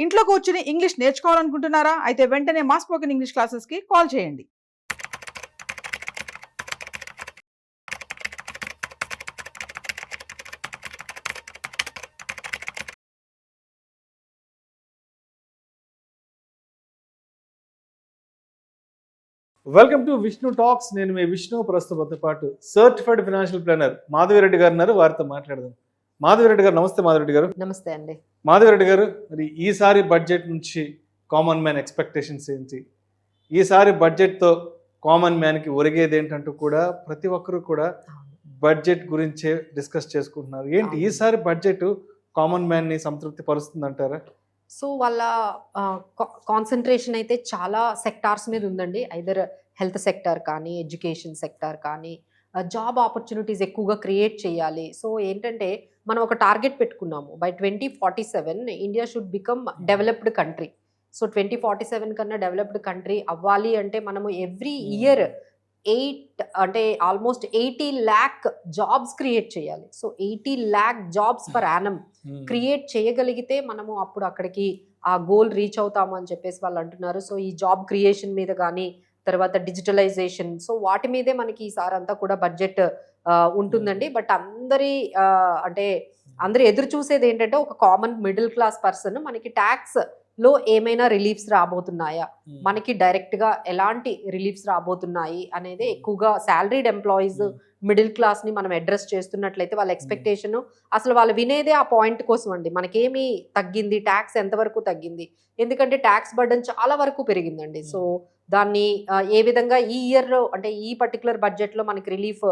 ఇంట్లో కూర్చుని ఇంగ్లీష్ నేర్చుకోవాలనుకుంటున్నారా? అయితే వెంటనే మా స్పోకెన్ ఇంగ్లీష్ క్లాసెస్కి కాల్ చేయండి. Welcome to Vishnu talks. నేను మీ విష్ణు. ప్రస్తుతంతో పాటు సర్టిఫైడ్ ఫైనాన్షియల్ ప్లానర్ మాధవిరెడ్డి గారు ఉన్నారు. వారితో మాట్లాడదాం. మాధవిరెడ్డి గారు నమస్తే. మాధవిరెడ్డి గారు నమస్తే అండి. మాధవిరెడ్డి గారు, మరి ఈసారి బడ్జెట్ నుంచి కామన్ మ్యాన్ ఎక్స్పెక్టేషన్స్ ఏంటి? ఈసారి బడ్జెట్తో కామన్ మ్యాన్కి ఒరిగేది ఏంటంటూ కూడా ప్రతి ఒక్కరు కూడా బడ్జెట్ గురించే డిస్కస్ చేసుకుంటున్నారు. ఏంటి ఈసారి బడ్జెట్ కామన్ మ్యాన్ని సంతృప్తి పరుస్తుంది అంటారా? సో వాళ్ళ కాన్సన్ట్రేషన్ అయితే చాలా సెక్టార్స్ మీద ఉందండి. ఐదర్ హెల్త్ సెక్టార్ కానీ, ఎడ్యుకేషన్ సెక్టార్ కానీ, జాబ్ ఆపర్చునిటీస్ ఎక్కువగా క్రియేట్ చేయాలి. సో ఏంటంటే మనం ఒక టార్గెట్ పెట్టుకున్నాము, by 2047 India should become developed country. So 2047 కన్నా డెవలప్డ్ కంట్రీ అవ్వాలి అంటే మనము every year almost 80 lakh jobs create చేయాలి. So 80 lakh jobs per annum create చేయగలిగితే మనము అప్పుడు అక్కడికి ఆ గోల్ రీచ్ అవుతాము అని చెప్పేసి వాళ్ళు అంటున్నారు. సో ఈ జాబ్ క్రియేషన్ మీద కానీ, తర్వాత డిజిటలైజేషన్, సో వాటి మీదే మనకి ఈసారి అంతా కూడా బడ్జెట్ ఉంటుందండి. బట్ అందరూ ఎదురు చూసేది ఏంటంటే ఒక కామన్ మిడిల్ క్లాస్ పర్సన్ మనకి ట్యాక్స్ లో ఏమైనా రిలీఫ్స్ రాబోతున్నాయా, మనకి డైరెక్ట్ గా ఎలాంటి రిలీఫ్స్ రాబోతున్నాయి అనేది ఎక్కువగా సాలరీడ్ ఎంప్లాయీస్ మిడిల్ క్లాస్ ని మనం అడ్రస్ చేస్తున్నట్లయితే వాళ్ళ ఎక్స్పెక్టేషన్ అసలు వాళ్ళు వినేదే ఆ పాయింట్ కోసం అండి. మనకేమి తగ్గింది, ట్యాక్స్ ఎంతవరకు తగ్గింది, ఎందుకంటే ట్యాక్స్ బర్డన్ చాలా వరకు పెరిగిందండి. సో దాన్ని ఏ విధంగా ఈ ఇయర్లో అంటే ఈ పర్టికులర్ బడ్జెట్లో మనకి రిలీఫ్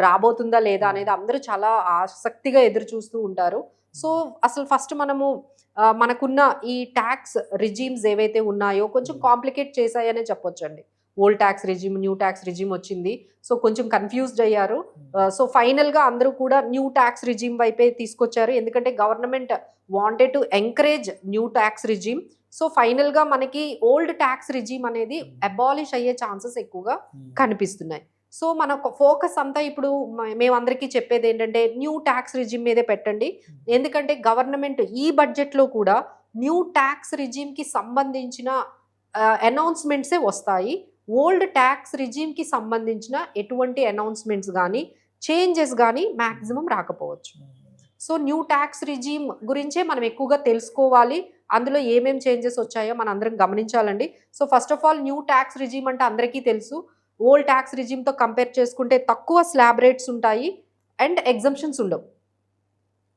రాబోతుందా లేదా అనేది అందరూ చాలా ఆసక్తిగా ఎదురు చూస్తూ ఉంటారు. సో అసలు ఫస్ట్ మనకున్న ఈ ట్యాక్స్ రిజీమ్స్ ఏవైతే ఉన్నాయో కొంచెం కాంప్లికేట్ చేశాయనే చెప్పొచ్చండి. Old tax regime, new tax regime వచ్చింది. సో కొంచెం కన్ఫ్యూజ్డ్ అయ్యారు. సో ఫైనల్గా అందరూ కూడా న్యూ ట్యాక్స్ రిజీమ్ వైపే తీసుకొచ్చారు, ఎందుకంటే government wanted to encourage new tax regime. So ఫైనల్గా మనకి ఓల్డ్ ట్యాక్స్ రిజీమ్ అనేది అబాలిష్ అయ్యే ఛాన్సెస్ ఎక్కువగా కనిపిస్తున్నాయి. సో మన ఫోకస్ అంతా ఇప్పుడు మేమందరికీ చెప్పేది ఏంటంటే న్యూ ట్యాక్స్ రిజీమ్ మీదే పెట్టండి, ఎందుకంటే గవర్నమెంట్ ఈ బడ్జెట్లో కూడా న్యూ ట్యాక్స్ రిజీమ్కి సంబంధించిన అనౌన్స్మెంట్సే వస్తాయి. ఓల్డ్ ట్యాక్స్ రిజీమ్కి సంబంధించిన ఎటువంటి అనౌన్స్మెంట్స్ కానీ చేంజెస్ కానీ మ్యాక్సిమం రాకపోవచ్చు. సో న్యూ ట్యాక్స్ రిజీమ్ గురించే మనం ఎక్కువగా తెలుసుకోవాలి, అందులో ఏమేమి చేంజెస్ వచ్చాయో మనం అందరం గమనించాలండి. So first of all new tax regime అంటే అందరికీ తెలుసు, ఓల్డ్ ట్యాక్స్ రిజీమ్తో కంపేర్ చేసుకుంటే తక్కువ స్లాబ్ రేట్స్ ఉంటాయి అండ్ ఎగ్జంప్షన్స్ ఉండవు.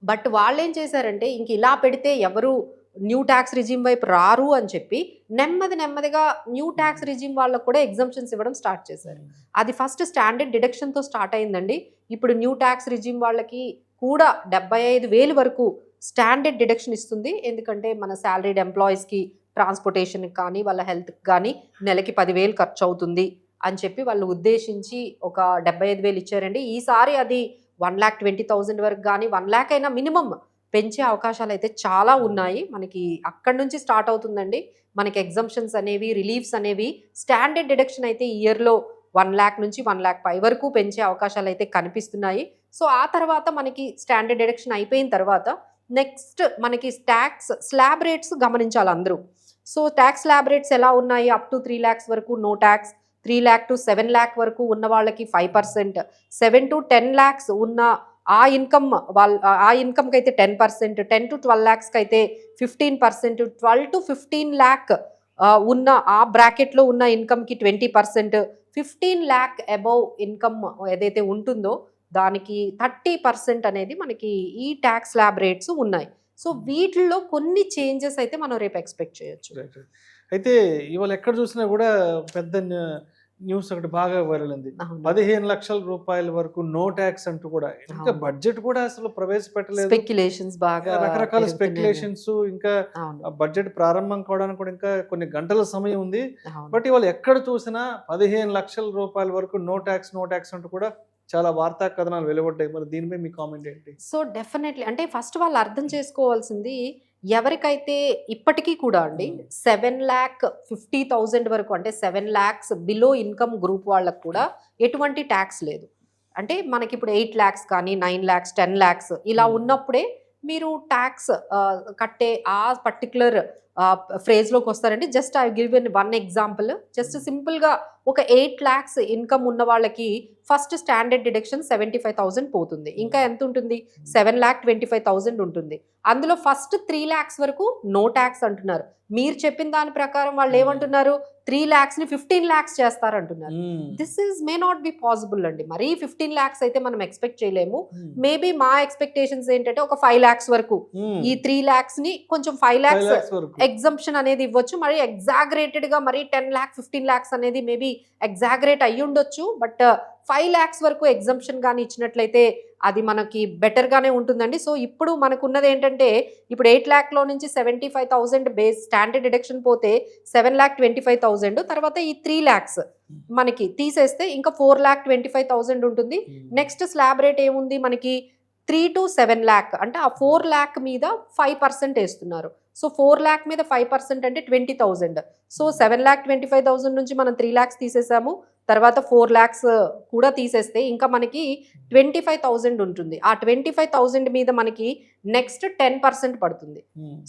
బట్ వాళ్ళు ఏం చేశారంటే ఇంక ఇలా పెడితే ఎవరు న్యూ ట్యాక్స్ రిజీమ్ వైపు రారు అని చెప్పి నెమ్మదిగా న్యూ ట్యాక్స్ రిజీమ్ వాళ్ళకు కూడా ఎగ్జంప్షన్స్ ఇవ్వడం స్టార్ట్ చేశారు. అది ఫస్ట్ స్టాండర్డ్ డిడక్షన్తో స్టార్ట్ అయిందండి. ఇప్పుడు న్యూ ట్యాక్స్ రిజీమ్ వాళ్ళకి కూడా 75,000 వరకు స్టాండర్డ్ డిడక్షన్ ఇస్తుంది, ఎందుకంటే మన సాలరీడ్ ఎంప్లాయీస్కి ట్రాన్స్పోర్టేషన్కి కానీ వాళ్ళ హెల్త్కి కానీ నెలకి 10,000 ఖర్చు అవుతుంది అని చెప్పి వాళ్ళు ఉద్దేశించి ఒక 75,000 ఇచ్చారండి. ఈసారి అది 1,20,000 వరకు కానీ 1 lakh అయినా మినిమం పెంచే అవకాశాలు అయితే చాలా ఉన్నాయి. మనకి అక్కడి నుంచి స్టార్ట్ అవుతుందండి మనకి ఎగ్జంప్షన్స్ అనేవి, రిలీఫ్స్ అనేవి. స్టాండర్డ్ డిడక్షన్ అయితే ఇయర్లో 1 lakh నుంచి 1,05,000 వరకు పెంచే అవకాశాలు అయితే కనిపిస్తున్నాయి. సో ఆ తర్వాత మనకి స్టాండర్డ్ డిడక్షన్ అయిపోయిన తర్వాత నెక్స్ట్ మనకి ట్యాక్స్ స్లాబ్ రేట్స్ గమనించాలి అందరూ. సో ట్యాక్స్ స్లాబ్ రేట్స్ ఎలా ఉన్నాయి, అప్ టు 3 lakhs వరకు no tax, 3 lakh to 7 lakh వరకు ఉన్న వాళ్ళకి 5%, 7 to 10 lakhs ఉన్న ఆ ఇన్కమ్కి అయితే 10%, 10 to 12 lakhsకి అయితే 15%, 12 to 15 lakh ఉన్న ఆ బ్రాకెట్లో ఉన్న ఇన్కమ్కి 20%, 15 lakh అబౌవ్ ఇన్కమ్ ఏదైతే ఉంటుందో దానికి 30% అనేది మనకి ఈ ట్యాక్స్ స్లాబ్ రేట్స్ ఉన్నాయి. సో వీటిల్లో కొన్ని చేంజెస్ అయితే మనం రేపు ఎక్స్పెక్ట్ చేయొచ్చు. అయితే ఇవాళ ఎక్కడ చూసినా కూడా పెద్ద న్యూస్ ఒకటి బాగా వైరల్ ఉంది, 15 లక్షల రూపాయల వరకు నో ట్యాక్స్ అంటూ కూడా. ఇంకా బడ్జెట్ కూడా అసలు ప్రవేశపెట్టలేదు, స్పెక్యులేషన్స్ బాగా, రకరకాల స్పెక్యులేషన్స్. ఇంకా బడ్జెట్ ప్రారంభం కావడానికి కూడా ఇంకా కొన్ని గంటల సమయం ఉంది. బట్ ఇవాళ ఎక్కడ చూసినా 15 లక్షల రూపాయల వరకు నో ట్యాక్స్ అంటూ కూడా చాలా వార్తా కథనాలు వెలువడ్డాయి. మరి దీనిపై మీ కామెంట్ ఏంటి? సో డెఫినెట్లీ అంటే ఫస్ట్ వాళ్ళు అర్థం చేసుకోవాల్సింది, ఎవరికైతే ఇప్పటికీ కూడా అండి 7,50,000 వరకు అంటే 7 lakhs బిలో ఇన్కమ్ గ్రూప్ వాళ్ళకు కూడా ఎటువంటి ట్యాక్స్ లేదు. అంటే మనకి ఇప్పుడు 8 lakhs కానీ 9 lakhs 10 lakhs ఇలా ఉన్నప్పుడే మీరు ట్యాక్స్ కట్టే ఆ పర్టికులర్ ఫ్రేజ్లోకి వస్తారండి. Just I give one example. Just సింపుల్గా ఒక 8 lakhs ఇన్కమ్ ఉన్న వాళ్ళకి ఫస్ట్ స్టాండర్డ్ డిడక్షన్ 75,000 పోతుంది. ఇంకా ఎంత ఉంటుంది? 7,25,000 ఉంటుంది. అందులో ఫస్ట్ 3 lakhs వరకు నో ట్యాక్స్ అంటున్నారు. మీరు చెప్పిన దాని ప్రకారం వాళ్ళు ఏమంటున్నారు? 3 lakhs ని 15 lakhs చేస్తారంటున్నారు. This is may not be possible అండి. మరీ 15 lakhs అయితే మనం ఎక్స్పెక్ట్ చేయలేము. మేబీ మా ఎక్స్పెక్టేషన్స్ ఏంటంటే ఒక 5 lakhs వరకు ఈ 3 lakhs ని కొంచెం 5 lakhs ఎగ్జంప్షన్ అనేది ఇవ్వచ్చు. మరి ఎగ్జాగరేటెడ్ గా మరి 10 lakhs 15 lakhs అనేది మేబీ ఎగ్జాగరేట్ అయ్యి ఉండొచ్చు. బట్ 5 lakhs వరకు ఎగ్జంప్షన్ కానీ ఇచ్చినట్లయితే అది మనకి బెటర్ గానే ఉంటుందండి. సో ఇప్పుడు మనకున్నది ఏంటంటే ఇప్పుడు 8 lakh లో నుంచి 75,000 బేస్ స్టాండర్డ్ డిడక్షన్ పోతే 7,25,000 తర్వాత ఈ 3 lakhs మనకి తీసేస్తే ఇంకా 4,25,000 ఉంటుంది. నెక్స్ట్ స్లాబ్ రేట్ ఏముంది మనకి 3 to 7 lakh అంటే ఆ 4 lakh మీద 5% వేస్తున్నారు. సో 4 lakh మీద 5% అంటే 20,000. సో 7,25,000 నుంచి మనం 3 lakhs తీసేసాము. తర్వాత 4 lakhs కూడా తీసేస్తే ఇంకా మనకి 25,000 ఉంటుంది. ఆ 25,000 మీద మనకి నెక్స్ట్ 10% పడుతుంది.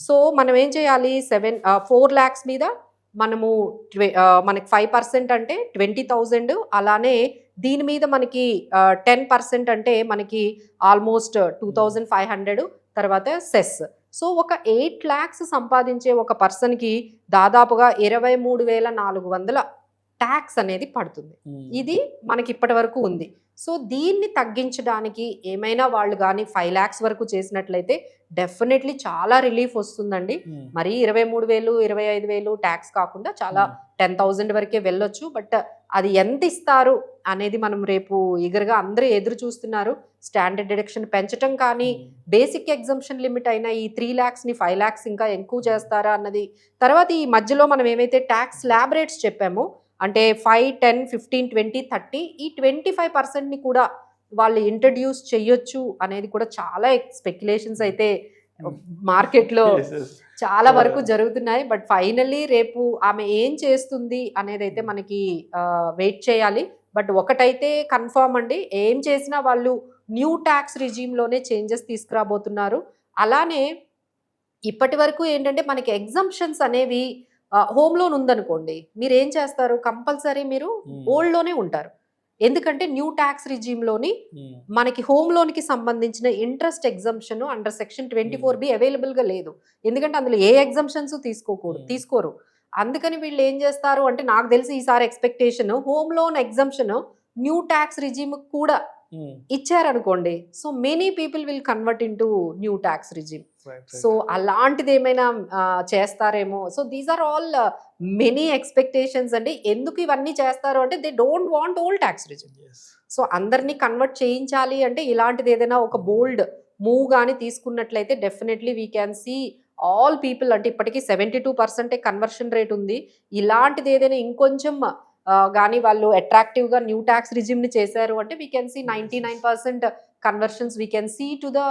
సో మనం ఏం చేయాలి? 4 lakhs మీద మనము మనకి 5% అంటే 20,000. అలానే దీని మీద మనకి 10% అంటే మనకి ఆల్మోస్ట్ 2,500. తర్వాత సెస్. సో ఒక 8 lakhs సంపాదించే ఒక పర్సన్కి దాదాపుగా 23,400 ట్యాక్స్ అనేది పడుతుంది. ఇది మనకి ఇప్పటి వరకు ఉంది. సో దీన్ని తగ్గించడానికి ఏమైనా వాళ్ళు కానీ 5 lakhs వరకు చేసినట్లయితే డెఫినెట్లీ చాలా రిలీఫ్ వస్తుందండి. మరి 23,000 25,000 ట్యాక్స్ కాకుండా చాలా 10,000 వరకే వెళ్ళొచ్చు. బట్ అది ఎంత ఇస్తారు అనేది మనం రేపు ఈగర్గా అందరూ ఎదురు చూస్తున్నారు. స్టాండర్డ్ డిడక్షన్ పెంచటం కానీ బేసిక్ ఎగ్జంప్షన్ లిమిట్ అయిన ఈ 3 lakhs ని 5 lakhs ఇంకా ఎక్కువ చేస్తారా అన్నది. తర్వాత ఈ మధ్యలో మనం ఏమైతే ట్యాక్స్ స్లాబ్ రేట్స్ చెప్పామో అంటే 5, 10, 15, 20, 30 ఈ 25% ని కూడా వాళ్ళు ఇంట్రడ్యూస్ చెయ్యొచ్చు అనేది కూడా చాలా స్పెక్యులేషన్స్ అయితే మార్కెట్లో చాలా వరకు జరుగుతున్నాయి. బట్ ఫైనల్లీ రేపు ఆమె ఏం చేస్తుంది అనేది అయితే మనకి వెయిట్ చేయాలి. బట్ ఒకటైతే కన్ఫర్మ్ అండి, ఏం చేసినా వాళ్ళు న్యూ ట్యాక్స్ రిజీమ్లోనే చేంజెస్ తీసుకురాబోతున్నారు. అలానే ఇప్పటి వరకు ఏంటంటే మనకి ఎగ్జంప్షన్స్ అనేవి హోమ్ లోన్ ఉందనుకోండి, మీరు ఏం చేస్తారు? కంపల్సరీ మీరు ఓల్డ్ లోనే ఉంటారు. ఎందుకంటే న్యూ ట్యాక్స్ రిజీమ్లోని మనకి హోమ్ లోన్కి సంబంధించిన interest exemption under section 24B అవైలబుల్గా లేదు. ఎందుకంటే అందులో ఏ ఎగ్జంప్షన్స్ తీసుకోరు. అందుకని వీళ్ళు ఏం చేస్తారు అంటే నాకు తెలిసి ఈసారి expectation home loan exemption new tax regime కూడా ఇచ్చారనుకోండి. So many people will convert into new tax regime. So అలాంటిది ఏమైనా చేస్తారేమో. So these are all many expectations అండి. ఎందుకు ఇవన్నీ చేస్తారు అంటే they don't want old tax regime. So అందరినీ కన్వర్ట్ చేయించాలి అంటే ఇలాంటిది ఏదైనా ఒక బోల్డ్ మూవ్ కానీ తీసుకున్నట్లయితే definitely we can see all people అంటే ఇప్పటికీ 72% కన్వర్షన్ రేట్ ఉంది. ఇలాంటిది ఏదైనా ఇంకొంచెం కానీ వాళ్ళు అట్రాక్టివ్గా న్యూ ట్యాక్స్ రిజిమ్ని చేశారు అంటే we can see 99% conversions we can see to the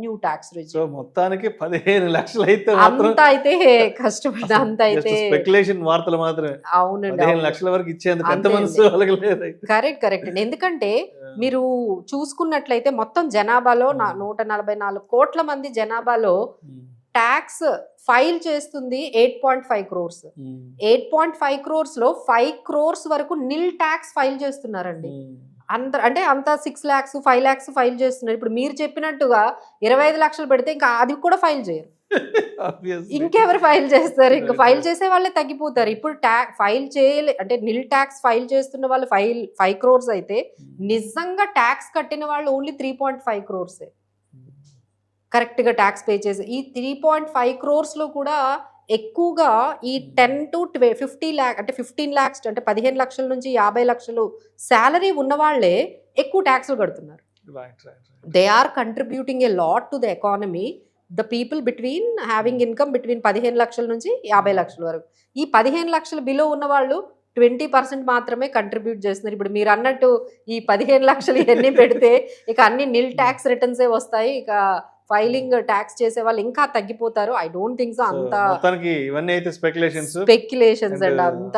new tax regime. మొత్తానికి 15 లక్షలు అయితే అంత అయితే కష్టపడి అంత అయితే స్పెక్యులేషన్ వార్తలు మాత్రమే. అవునండి, 15 లక్షల వరకు ఇచ్చేందుకు ఎంత మనసు కలగలేదు. కరెక్ట్ అండి. ఎందుకంటే మీరు చూసుకున్నట్లయితే మొత్తం జనాభాలో 144 కోట్ల మంది జనాభాలో ట్యాక్స్ ఫైల్ చేస్తుంది 8.5 crores. 8.5 crores లో 5 crores వరకు నిల్ ట్యాక్స్ ఫైల్ చేస్తున్నారండి. అంత 6 lakhs 5 lakhs ఫైల్ చేస్తున్నారు. ఇప్పుడు మీరు చెప్పినట్టుగా 25 లక్షలు పెడితే ఇంకా అది కూడా ఫైల్ చేయరు. ఇంకెవరు ఫైల్ చేస్తారు? ఇంకా ఫైల్ చేసే వాళ్ళే తగ్గిపోతారు. ఇప్పుడు ఫైల్ చేయలే అంటే నిల్ ట్యాక్స్ ఫైల్ చేస్తున్న వాళ్ళు 5 crores అయితే నిజంగా ట్యాక్స్ కట్టిన వాళ్ళు ఓన్లీ 3.5 crores కరెక్ట్గా ట్యాక్స్ పే చేసి. ఈ 3.5 crores లో కూడా ఎక్కువగా ఈ 10 to 50 lakh అంటే 15 lakhs అంటే 15 లక్షల నుంచి 50 లక్షలు శాలరీ ఉన్న వాళ్ళే ఎక్కువ ట్యాక్స్లు కడుతున్నారు. They are contributing a lot to the economy. The people between having income between 15 లక్షల నుంచి 50 లక్షల వరకు. ఈ 15 లక్షల బిలో ఉన్న వాళ్ళు 20% మాత్రమే కంట్రిబ్యూట్ చేస్తున్నారు. ఇప్పుడు మీరు అన్నట్టు ఈ 15 లక్షలు ఇవన్నీ పెడితే ఇక అన్ని నిల్ ట్యాక్స్ రిటర్న్సే వస్తాయి. ఇక ఫైలింగ్ ట్యాక్స్ చేసే వాళ్ళు ఇంకా తగ్గిపోతారు. I don't think so. అంత ఇవన్నీ అయితే స్పెక్యులేషన్స్ అండ్ అంత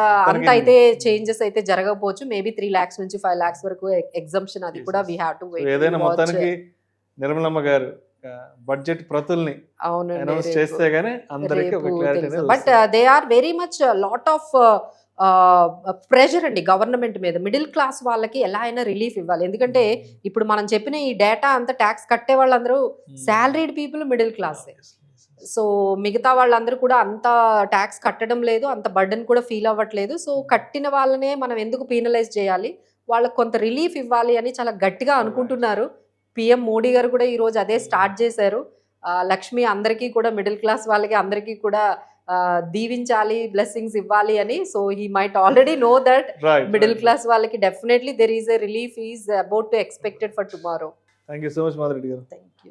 అయితే చేంజెస్ అయితే జరగకపోవచ్చు. మేబీ 3 lakhs నుంచి 5 lakhs వరకు ఎగ్జంప్షన్ అది కూడా వీ హావ్ టు వెయిట్. ఏదైనా మొత్తానికి నిర్మలమ్మ గారు బడ్జెట్ ప్రతుల్ని అవునండి అనౌన్స్ రేపు. చేస్తే గానీ అందరికీ ఒక క్లారిటీ అనేది but they are very much lot of pressure అండి గవర్నమెంట్ మీద. మిడిల్ క్లాస్ వాళ్ళకి ఎలా అయినా రిలీఫ్ ఇవ్వాలి, ఎందుకంటే ఇప్పుడు మనం చెప్పిన ఈ డేటా అంతా ట్యాక్స్ కట్టే వాళ్ళందరూ salaried people middle class. So మిగతా వాళ్ళందరూ కూడా అంత ట్యాక్స్ కట్టడం లేదు, అంత బర్డెన్ కూడా ఫీల్ అవ్వట్లేదు. సో కట్టిన వాళ్ళనే మనం ఎందుకు పీనలైజ్ చేయాలి, వాళ్ళకి కొంత రిలీఫ్ ఇవ్వాలి అని చాలా గట్టిగా అనుకుంటున్నారు. పిఎం మోడీ గారు కూడా ఈరోజు అదే స్టార్ట్ చేశారు. లక్ష్మి అందరికీ కూడా మిడిల్ క్లాస్ వాళ్ళకి అందరికీ కూడా దీవించాలి, బ్లెస్సింగ్స్ ఇవ్వాలి అని. So he might already know that middle class వాళ్ళకి definitely there is a relief is about to expected for tomorrow. Thank you so much Madhureddy గారు. Thank you.